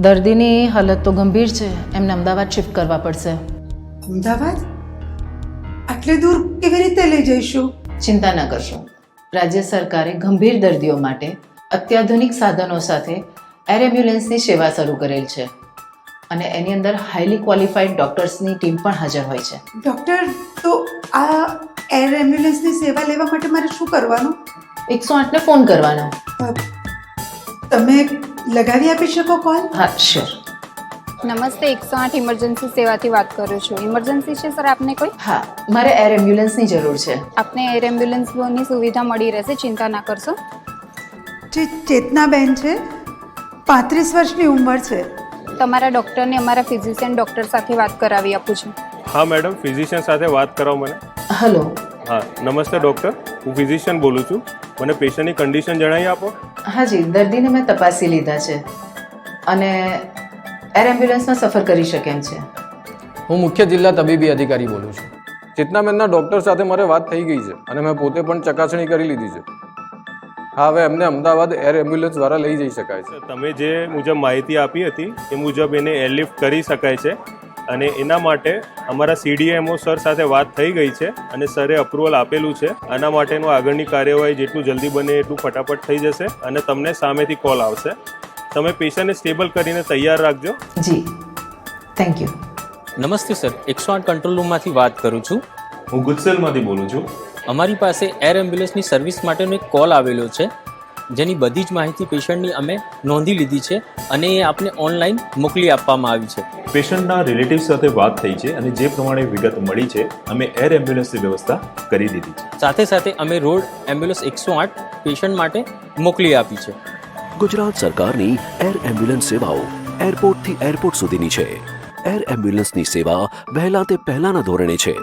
દર્દીની હાલત તો ગંભીર છે, એમને અમદાવાદ શિફ્ટ કરવા પડશે. અમદાવાદ? આટલે દૂર કેવી રીતે લઈ જઈશું? ચિંતા ન કરશો. રાજ્ય સરકારે ગંભીર દર્દીઓ માટે અત્યાધુનિક સાધનો સાથે એર એમ્બ્યુલન્સની સેવા શરૂ કરેલ છે અને એની અંદર હાઈલી ક્વોલિફાઈડ ડૉક્ટર્સની ટીમ પણ હાજર હોય છે. ડૉક્ટર, તો આ એર એમ્બ્યુલન્સની સેવા લેવા માટે મારે શું કરવાનું? 108ને ફોન કરવાનો. તમે લગાવી આપી શકો કોલ? હા, શ્યોર. નમસ્તે, 108 ઇમરજન્સી સેવાથી વાત કરું છું. ઇમરજન્સી છે સર આપને કોઈ? હા, મારે એર એમ્બ્યુલન્સની જરૂર છે. આપને એર એમ્બ્યુલન્સની સુવિધા મળી રહેશે, ચિંતા ના કરશો. જે ચેતનાબેન છે, 35 વર્ષની ઉંમર છે. તમારા ડૉક્ટરને અમારા ફિઝિશિયન ડૉક્ટર સાથે વાત કરાવી આપું છું. હા મેડમ, ફિઝિશિયન સાથે વાત કરાવો મને. હલો. હા નમસ્તે ડૉક્ટર, હું ફિઝિશિયન બોલું છું. મને પેશન્ટની કન્ડિશન જણાવી આપો. હાજી, દર્દીને મેં તપાસી લીધા છે અને એર એમ્બ્યુલન્સમાં સફર કરી શકે એમ છે. હું મુખ્ય જિલ્લા તબીબી અધિકારી બોલું છું. ચેતનાબેનના ડૉક્ટર સાથે મારે વાત થઈ ગઈ છે અને મેં પોતે પણ ચકાસણી કરી લીધી છે. હા, હવે એમને અમદાવાદ એર એમ્બ્યુલન્સ દ્વારા લઈ જઈ શકાય છે. તમે જે મુજબ માહિતી આપી હતી એ મુજબ એને એરલિફ્ટ કરી શકાય છે અને એના માટે અમારા CDMO સર સાથે વાત થઈ ગઈ છે અને સરે અપ્રુવલ આપેલું છે. આના માટેનું આગળની કાર્યવાહી જેટલું જલ્દી બને એટલું ફટાફટ થઈ જશે અને તમને સામેથી કોલ આવશે. તમે પેશન્ટને સ્ટેબલ કરીને તૈયાર રાખજો. જી, થેન્ક યુ. નમસ્તે સર, 108 કંટ્રોલ રૂમમાંથી વાત કરું છું. હું ગુજસેલમાંથી બોલું છું. અમારી પાસે એર એમ્બ્યુલન્સની સર્વિસ માટેનો એક કોલ આવેલો છે, જેની બધી જ માહિતી પેશન્ટની અમે નોંધી લીધી છે અને એ આપને ઓનલાઈન મોકલી આપવામાં આવી છે. પેશન્ટના રિલેટિવ સાથે વાત થઈ છે અને જે પ્રમાણે વિગત મળી છે અમે એર એમ્બ્યુલન્સની વ્યવસ્થા કરી દીધી છે. સાથે સાથે અમે રોડ એમ્બ્યુલન્સ 108 પેશન્ટ માટે મોકલી આપી છે. ગુજરાત સરકારની એર એમ્બ્યુલન્સ સેવાઓ એરપોર્ટથી એરપોર્ટ સુધીની છે. એર એમ્બ્યુલન્સની સેવા વહેલા તે પહેલાના ધોરણે છે.